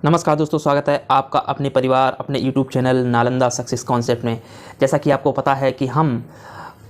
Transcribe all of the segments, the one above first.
नमस्कार दोस्तों, स्वागत है आपका अपने परिवार अपने YouTube channel Nalanda success concept में। जैसा कि आपको पता है कि हम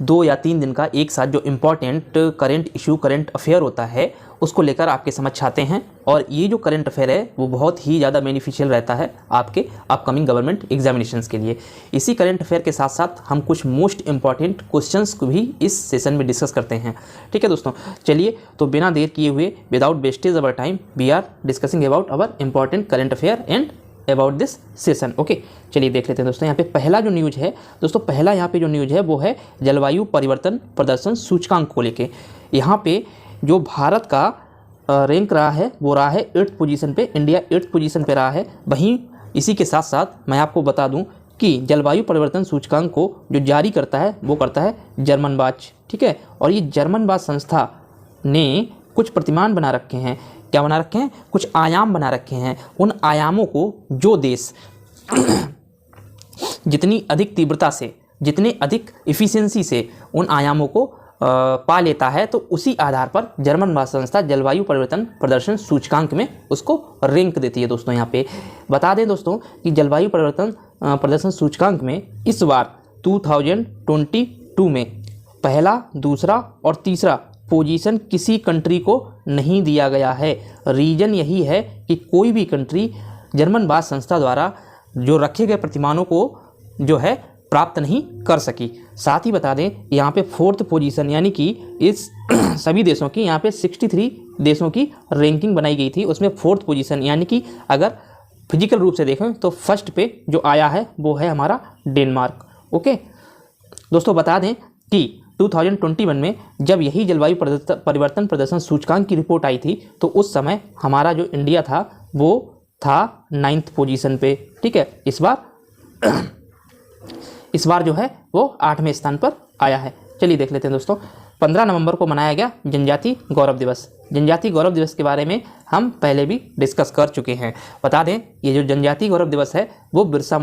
2 या 3 दिन का एक साथ जो important current issue current affair होता है उसको लेकर आपके समक्ष आते हैं। और ये जो करंट अफेयर है वो बहुत ही ज़्यादा बेनिफिशियल रहता है आपके अपकमिंग गवर्नमेंट एग्जामिनेशंस के लिए। इसी करंट अफेयर के साथ साथ हम कुछ मोस्ट इंपॉर्टेंट क्वेश्चंस को भी इस सेशन में डिस्कस करते हैं। ठीक है दोस्तों, चलिए तो बिना देर किए हुए without wastage our time we are discussing about our important current affair and about this session. Okay, चलिए देख लेते हैं दोस्तों। यहाँ पे पहला जो न्यूज़ है दोस्तों, पहला यहाँ पे जो न्यूज़ है वो है जलवायु परिवर्तन प्रदर्शन सूचकांक को लेके। यहाँ पे जो भारत का रैंक रहा है वो रहा है 8th पोजीशन पे, इंडिया 8th पोजीशन पे रहा है। वहीं इसी के साथ साथ मैं आपको बता दूं कि जलवायु परिवर्तन सूचकांक को जो जारी करता है वो करता है जर्मन बाच। ठीक है, और ये जर्मन बाच संस्था ने कुछ प्रतिमान बना रखे हैं। क्या बना रखे हैं? कुछ आयाम बना रखे हैं। उन आयामों को जो देश जितनी अधिक तीव्रता से, जितने अधिक इफ़िशियंसी से उन आयामों को पा लेता है तो उसी आधार पर जर्मन बाच संस्था जलवायु परिवर्तन प्रदर्शन सूचकांक में उसको रैंक देती है। दोस्तों यहाँ पे बता दें दोस्तों कि जलवायु परिवर्तन प्रदर्शन सूचकांक में इस बार 2022 में पहला, दूसरा और तीसरा पोजीशन किसी कंट्री को नहीं दिया गया है। रीज़न यही है कि कोई भी कंट्री जर्मन बाच संस्था द्वारा जो रखे गए प्रतिमानों को जो है प्राप्त नहीं कर सकी। साथ ही बता दें यहाँ पे 4th पोजीशन यानी कि इस सभी देशों की यहाँ पे 63 देशों की रैंकिंग बनाई गई थी, उसमें 4th पोजीशन यानी कि अगर फिजिकल रूप से देखें तो फर्स्ट पे जो आया है वो है हमारा डेनमार्क। ओके दोस्तों, बता दें कि 2021 में जब यही जलवायु परिवर्तन प्रदर्शन सूचकांक की रिपोर्ट आई थी तो उस समय हमारा जो इंडिया था वो था 9th पोजीशन पे। ठीक है, इस बार जो है वो 8वें स्थान पर आया है। चलिए देख लेते हैं दोस्तों। 15 नवंबर को मनाया गया जनजाति गौरव दिवस। जनजाति गौरव दिवस के बारे में हम पहले भी डिस्कस कर चुके हैं। बता दें ये जो जनजाति गौरव दिवस है वो बिरसा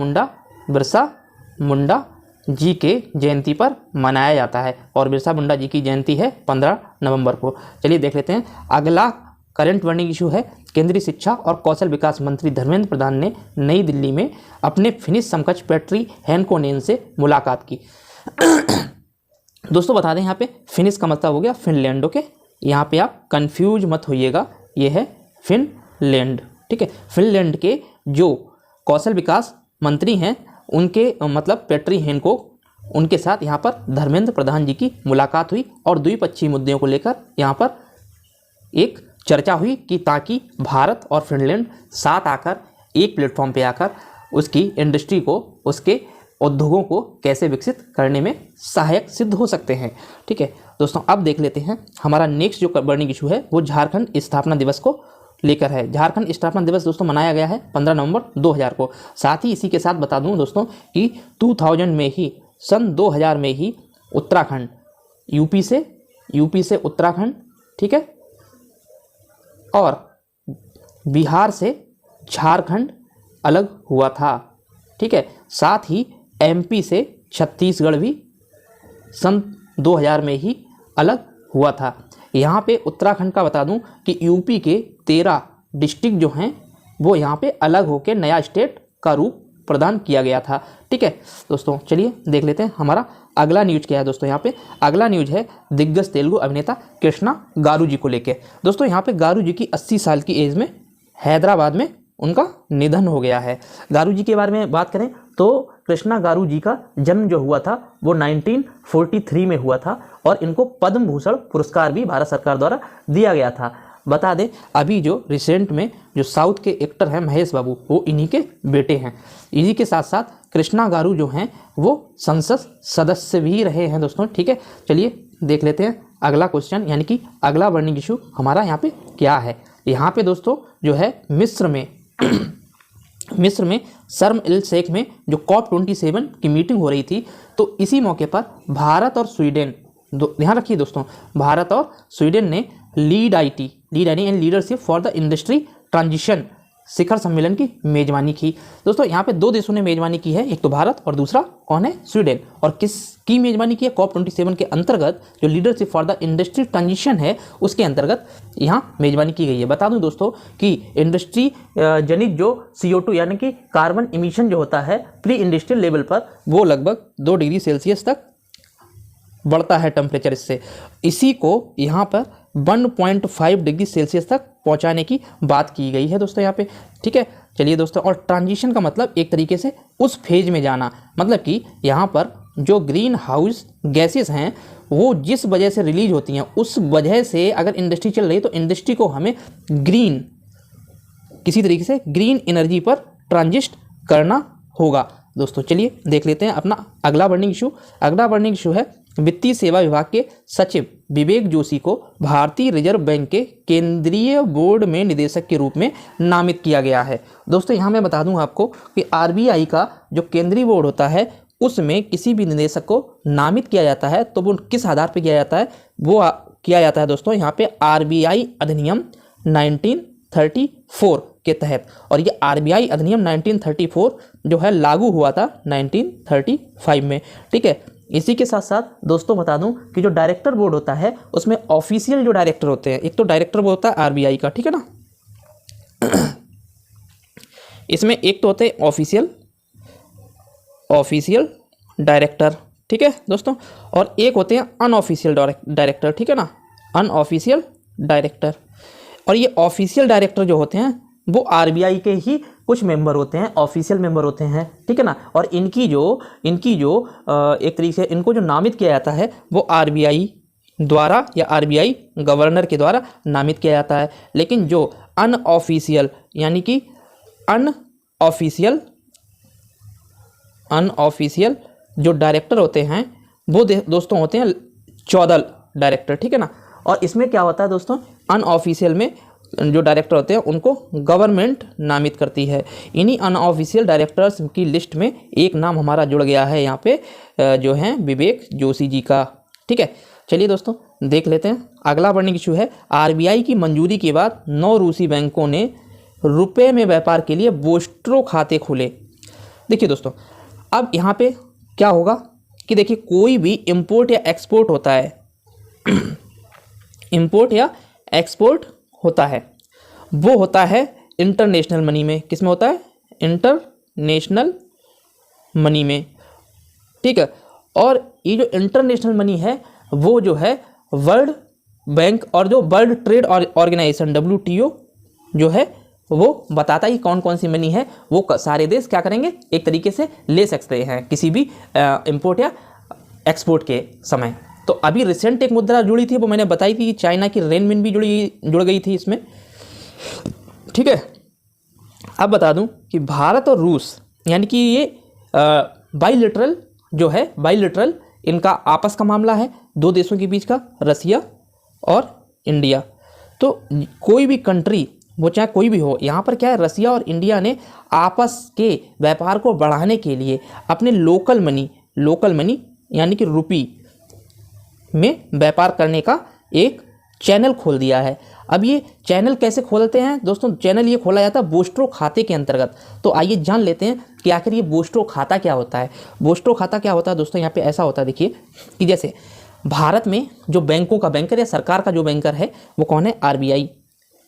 मुंडा जी के जयंती पर मनाया जाता है और बिरसा मुंडा जी की जयंती है 15 नवंबर को। चलिए देख लेते हैं। अगला करंट बर्निंग इशू है केंद्रीय शिक्षा और कौशल विकास मंत्री धर्मेंद्र प्रधान ने नई दिल्ली में अपने फिनिश समकक्ष पैट्री हैनकोनेन से मुलाकात की। दोस्तों बता दें यहाँ पे फिनिश का मतलब हो गया फिनलैंड। ओके, यहाँ पे आप कंफ्यूज मत होइएगा, ये है फिनलैंड। ठीक है, फिनलैंड के जो कौशल विकास मंत्री हैं उनके मतलब पैट्री हैनको उनके साथ यहाँ पर धर्मेंद्र प्रधान जी की मुलाकात हुई और द्विपक्षीय मुद्दों को लेकर यहाँ पर एक चर्चा हुई कि ताकि भारत और फिनलैंड साथ आकर एक प्लेटफॉर्म पे आकर उसकी इंडस्ट्री को, उसके उद्योगों को कैसे विकसित करने में सहायक सिद्ध हो सकते हैं। ठीक है दोस्तों, अब देख लेते हैं हमारा नेक्स्ट जो बर्निंग इशू है वो झारखंड स्थापना दिवस को लेकर है। झारखंड स्थापना दिवस दोस्तों मनाया गया है 15 नवंबर 2000 को। साथ ही इसी के साथ बता दूं दोस्तों कि 2000 में ही, सन 2000 में ही उत्तराखंड यूपी से उत्तराखंड, ठीक है, और बिहार से झारखंड अलग हुआ था। ठीक है, साथ ही एमपी से छत्तीसगढ़ भी सन 2000 में ही अलग हुआ था। यहाँ पे उत्तराखंड का बता दूं कि यूपी के 13 डिस्ट्रिक्ट जो हैं वो यहाँ पे अलग होकर नया स्टेट का रूप प्रदान किया गया था। ठीक है दोस्तों, चलिए देख लेते हैं हमारा अगला न्यूज क्या है। दोस्तों यहाँ पे अगला न्यूज है दिग्गज तेलुगु अभिनेता कृष्णा गारू जी को लेके। दोस्तों यहाँ पे गारू जी की 80 साल की एज में हैदराबाद में उनका निधन हो गया है। गारू जी के बारे में बात करें तो कृष्णा गारू जी का जन्म जो हुआ था वो 1943 में हुआ था और इनको पद्म भूषण पुरस्कार भी भारत सरकार द्वारा दिया गया था। बता दें अभी जो रिसेंट में जो साउथ के एक्टर हैं महेश बाबू वो इन्हीं के बेटे हैं। इन्हीं के साथ साथ कृष्णा गारू जो हैं वो संसद सदस्य भी रहे हैं दोस्तों। ठीक है, चलिए देख लेते हैं अगला क्वेश्चन यानी कि अगला बर्निंग इशू हमारा यहाँ पे क्या है। यहाँ पे दोस्तों जो है मिस्र में शर्म एल शेख में जो COP27 की मीटिंग हो रही थी तो इसी मौके पर भारत और स्वीडन, ध्यान रखिए दोस्तों, भारत और स्वीडन ने lead IT and leadership for the industry transition शिखर सम्मेलन की मेजबानी की। दोस्तों यहाँ पे 2 देशों ने मेजबानी की है, एक तो भारत और दूसरा कौन है, स्वीडन। और किसकी मेजबानी की है, COP27 के अंतर्गत जो leadership for the industry transition है उसके अंतर्गत यहाँ मेजबानी की गई है। बता दूं दोस्तों कि इंडस्ट्री जनित जो CO2 यानी कि कार्बन इमिशन जो होता है प्री इंडस्ट्रियल लेवल पर, वो लगभग 2 डिग्री सेल्सियस तक बढ़ता है टेम्परेचर इससे। इसी को यहाँ पर 1.5 डिग्री सेल्सियस तक पहुँचाने की बात की गई है दोस्तों यहाँ पे, ठीक है। चलिए दोस्तों, और ट्रांजिशन का मतलब एक तरीके से उस फेज में जाना, मतलब कि यहाँ पर जो ग्रीन हाउस गैसेस हैं वो जिस वजह से रिलीज होती हैं उस वजह से अगर इंडस्ट्री चल रही है तो इंडस्ट्री को हमें ग्रीन, किसी तरीके से ग्रीन एनर्जी पर ट्रांजिस्ट करना होगा। दोस्तों चलिए देख लेते हैं अपना अगला बर्निंग इशू। अगला बर्निंग इशू है वित्तीय सेवा विभाग के सचिव विवेक जोशी को भारतीय रिजर्व बैंक के केंद्रीय बोर्ड में निदेशक के रूप में नामित किया गया है। दोस्तों यहाँ मैं बता दूं आपको कि RBI का जो केंद्रीय बोर्ड होता है उसमें किसी भी निदेशक को नामित किया जाता है तो वो किस आधार पर किया जाता है, वो किया जाता है दोस्तों यहाँ पे RBI अधिनियम 1934 के तहत। और ये RBI अधिनियम 1934 जो है लागू हुआ था 1935 में, ठीक है। इसी के साथ साथ दोस्तों बता दूं कि जो डायरेक्टर बोर्ड होता है उसमें ऑफिशियल जो डायरेक्टर होते हैं, एक तो डायरेक्टर बोर्ड होता है RBI का, ठीक है ना, इसमें एक तो होते हैं ऑफिशियल डायरेक्टर, ठीक है दोस्तों, और एक होते हैं अनऑफिशियल डायरेक्टर, ठीक है ना, अनऑफिशियल डायरेक्टर। और ये ऑफिशियल डायरेक्टर जो होते हैं वो RBI के ही कुछ मेंबर होते हैं, ऑफिशियल मेंबर होते हैं, ठीक है ना। और इनकी जो एक तरीके से इनको जो नामित किया जाता है वो RBI द्वारा या RBI गवर्नर के द्वारा नामित किया जाता है। लेकिन जो अनऑफिशियल यानी कि अनऑफिशियल जो डायरेक्टर होते हैं वो दोस्तों होते हैं 14 डायरेक्टर, ठीक है ना। और इसमें क्या होता है दोस्तों, अनऑफिशियल में जो डायरेक्टर होते हैं उनको गवर्नमेंट नामित करती है। इन्हीं अनऑफिशियल डायरेक्टर्स की लिस्ट में एक नाम हमारा जुड़ गया है यहाँ पे जो है विवेक जोशी जी का, ठीक है। चलिए दोस्तों देख लेते हैं अगला बर्निंग इशू है RBI की मंजूरी के बाद 9 रूसी बैंकों ने रुपए में व्यापार के लिए बोस्ट्रो खाते खोले। देखिए दोस्तों, अब यहाँ पे क्या होगा कि देखिए कोई भी इम्पोर्ट या एक्सपोर्ट होता है इम्पोर्ट या एक्सपोर्ट होता है वो होता है इंटरनेशनल मनी में। किस में होता है, इंटरनेशनल मनी में, ठीक है। और ये जो इंटरनेशनल मनी है वो जो है वर्ल्ड बैंक और जो वर्ल्ड ट्रेड ऑर्गेनाइजेशन WTO जो है वो बताता है कि कौन कौन सी मनी है वो सारे देश क्या करेंगे, एक तरीके से ले सकते हैं किसी भी इंपोर्ट या एक्सपोर्ट के समय। तो अभी रिसेंट एक मुद्रा जुड़ी थी वो मैंने बताई थी कि चाइना की रेनमिन भी जुड़ गई थी इसमें, ठीक है। अब बता दूं कि भारत और रूस यानी कि ये बाइलेटरल जो है, बाइलेटरल इनका आपस का मामला है, 2 देशों के बीच का, रसिया और इंडिया। तो कोई भी कंट्री वो चाहे कोई भी हो, यहाँ पर क्या है, रसिया और इंडिया ने आपस के व्यापार को बढ़ाने के लिए अपने लोकल मनी यानी कि रुपी में व्यापार करने का एक चैनल खोल दिया है। अब ये चैनल कैसे खोलते हैं दोस्तों, चैनल ये खोला जाता है बोस्ट्रो खाते के अंतर्गत। तो आइए जान लेते हैं कि आखिर ये बोस्ट्रो खाता क्या होता है। बोस्ट्रो खाता क्या होता है दोस्तों, यहाँ पे ऐसा होता है देखिए कि जैसे भारत में जो बैंकों का बैंकर या सरकार का जो बैंकर है वो कौन है, RBI,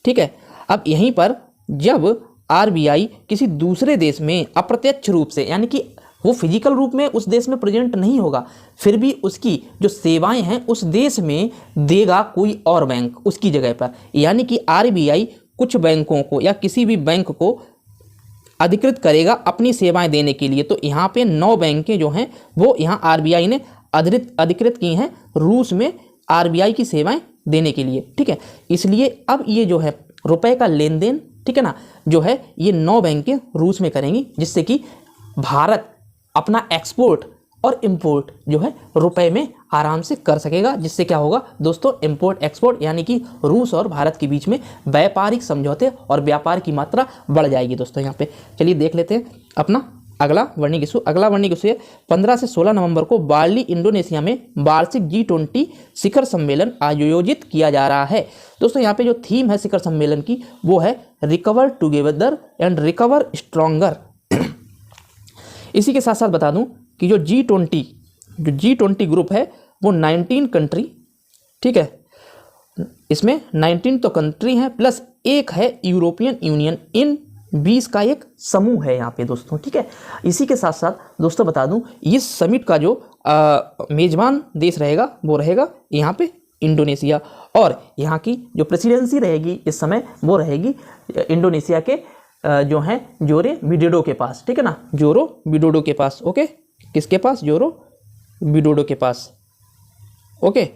ठीक है। अब यहीं पर जब RBI किसी दूसरे देश में अप्रत्यक्ष रूप से यानी कि वो फिजिकल रूप में उस देश में प्रेजेंट नहीं होगा, फिर भी उसकी जो सेवाएं हैं उस देश में देगा कोई और बैंक उसकी जगह पर, यानी कि RBI कुछ बैंकों को या किसी भी बैंक को अधिकृत करेगा अपनी सेवाएं देने के लिए। तो यहाँ पे 9 बैंकें जो हैं वो यहाँ RBI ने अधिकृत की हैं रूस में RBI की सेवाएं देने के लिए, ठीक है। इसलिए अब ये जो है रुपए का लेन देन, ठीक है ना, जो है ये 9 बैंकें रूस में करेंगी, जिससे कि भारत अपना एक्सपोर्ट और इंपोर्ट जो है रुपए में आराम से कर सकेगा, जिससे क्या होगा दोस्तों, इंपोर्ट एक्सपोर्ट यानी कि रूस और भारत के बीच में व्यापारिक समझौते और व्यापार की मात्रा बढ़ जाएगी दोस्तों। यहाँ पे चलिए देख लेते हैं अपना अगला वर्णिक इशू है 15 से 16 नवंबर को बाली इंडोनेशिया में वार्षिक G20 शिखर सम्मेलन आयोजित किया जा रहा है। दोस्तों यहाँ पे जो थीम है शिखर सम्मेलन की वो है recover together and recover stronger. इसी के साथ साथ बता दूं कि जो G20 ग्रुप है वो 19 कंट्री, ठीक है, इसमें 19 तो कंट्री हैं प्लस एक है यूरोपियन यूनियन, इन 20 का एक समूह है यहाँ पे दोस्तों, ठीक है। इसी के साथ साथ दोस्तों बता दूं इस समिट का जो मेजबान देश रहेगा वो रहेगा यहाँ पे इंडोनेशिया, और यहाँ की जो प्रेसिडेंसी रहेगी इस समय वो रहेगी इंडोनेशिया के जो हैं जोरे विडोडो के पास, ठीक है ना, जोरो विडोडो के पास। ओके, किसके पास? जोरो विडोडो के पास। ओके,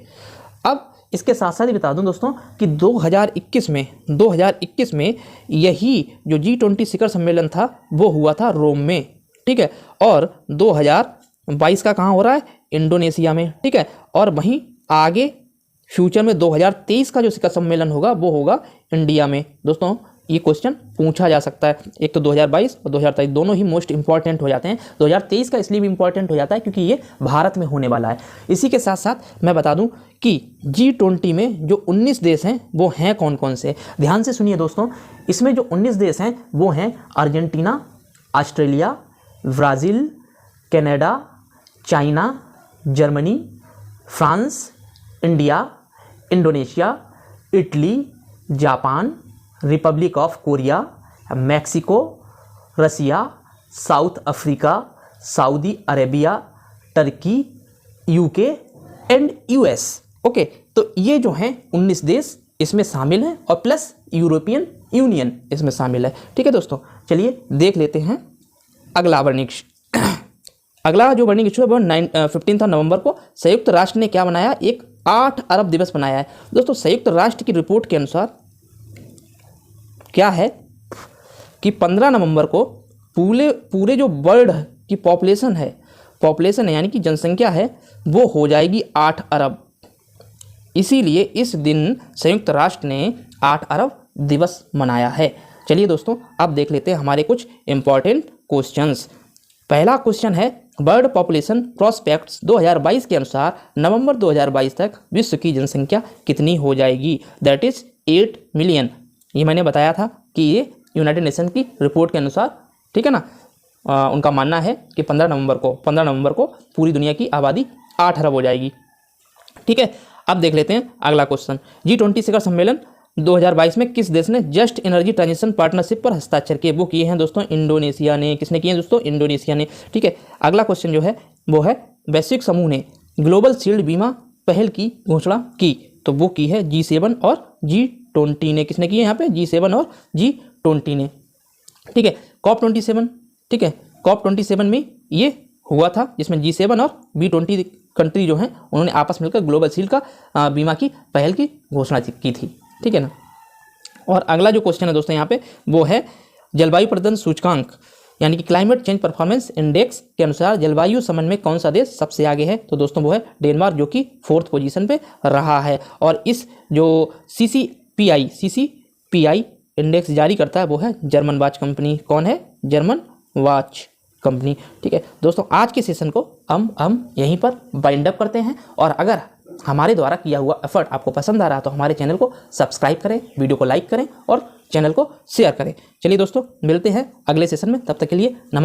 अब इसके साथ साथ ही बता दूं दोस्तों कि 2021 में यही जो G20 शिखर सम्मेलन था वो हुआ था रोम में, ठीक है, और 2022 का कहाँ हो रहा है? इंडोनेशिया में, ठीक है। और वहीं आगे फ्यूचर में 2023 का जो शिखर सम्मेलन होगा वो होगा इंडिया में। दोस्तों ये क्वेश्चन पूछा जा सकता है, एक तो 2022 और 2023 दोनों ही मोस्ट इंपॉर्टेंट हो जाते हैं। 2023 का इसलिए भी इंपॉर्टेंट हो जाता है क्योंकि ये भारत में होने वाला है। इसी के साथ साथ मैं बता दूं कि G20 में जो 19 देश हैं वो हैं कौन कौन से, ध्यान से सुनिए दोस्तों। इसमें जो 19 देश हैं वो हैं Argentina, Australia, Brazil, Canada, China, Germany, France, India, Indonesia, Italy, Japan, Republic of Korea, Mexico, Russia, South Africa, Saudi Arabia, Turkey, UK and US. Okay, तो ये जो हैं 19 देश इसमें शामिल हैं और प्लस यूरोपियन यूनियन इसमें शामिल है, ठीक है दोस्तों। चलिए देख लेते हैं अगला वर्णिक। अगला जो वर्णिक इशू है वो 15 नवंबर को संयुक्त राष्ट्र ने क्या बनाया? एक 8 अरब दिवस बनाया है। दोस्तों संयुक्त राष्ट्र की रिपोर्ट के अनुसार क्या है कि 15 नवंबर को पूरे जो वर्ल्ड की पॉपुलेशन है यानी कि जनसंख्या है वो हो जाएगी 8 अरब। इसीलिए इस दिन संयुक्त राष्ट्र ने 8 अरब दिवस मनाया है। चलिए दोस्तों अब देख लेते हैं हमारे कुछ इंपॉर्टेंट क्वेश्चंस। पहला क्वेश्चन है वर्ल्ड पॉपुलेशन प्रोस्पेक्ट्स 2022 के अनुसार नवंबर 2022 तक विश्व की जनसंख्या कितनी हो जाएगी? That is 8 million. ये मैंने बताया था कि ये यूनाइटेड नेशन की रिपोर्ट के अनुसार, ठीक है ना, उनका मानना है कि 15 नवंबर को पूरी दुनिया की आबादी 8 अरब हो जाएगी, ठीक है। अब देख लेते हैं अगला क्वेश्चन। G20 शिखर सम्मेलन 2022 में किस देश ने जस्ट एनर्जी ट्रांजिशन पार्टनरशिप पर हस्ताक्षर किए? वो किए हैं दोस्तों इंडोनेशिया ने। किसने किए हैं दोस्तों? इंडोनेशिया ने, ठीक है। अगला क्वेश्चन जो है वो है वैश्विक समूह ने ग्लोबल शील्ड बीमा पहल की घोषणा की, तो वो की है G7 और G20 ने। किसने की है यहाँ पे? G7 और G20 ने, ठीक है। COP27, ठीक है, COP27 में ये हुआ था जिसमें G7 और B20 कंट्री जो हैं उन्होंने आपस मिलकर ग्लोबल शील्ड का बीमा की पहल की घोषणा की थी, ठीक है ना। और अगला जो क्वेश्चन है दोस्तों यहाँ पे वो है जलवायु प्रदर्शन सूचकांक यानी कि क्लाइमेट चेंज परफॉर्मेंस इंडेक्स के अनुसार जलवायु समन में कौन सा देश सबसे आगे है? तो दोस्तों वो है डेनमार्क, जो कि 4th पोजीशन पे रहा है। और इस जो CCPI इंडेक्स जारी करता है वो है जर्मन वॉच कंपनी। कौन है? जर्मन वॉच कंपनी, ठीक है दोस्तों। आज के सेशन को हम यहीं पर बाइंड अप करते हैं, और अगर हमारे द्वारा किया हुआ एफर्ट आपको पसंद आ रहा है तो हमारे चैनल को सब्सक्राइब करें, वीडियो को लाइक करें और चैनल को शेयर करें। चलिए दोस्तों मिलते हैं अगले सेशन में, तब तक के लिए नमस्कार।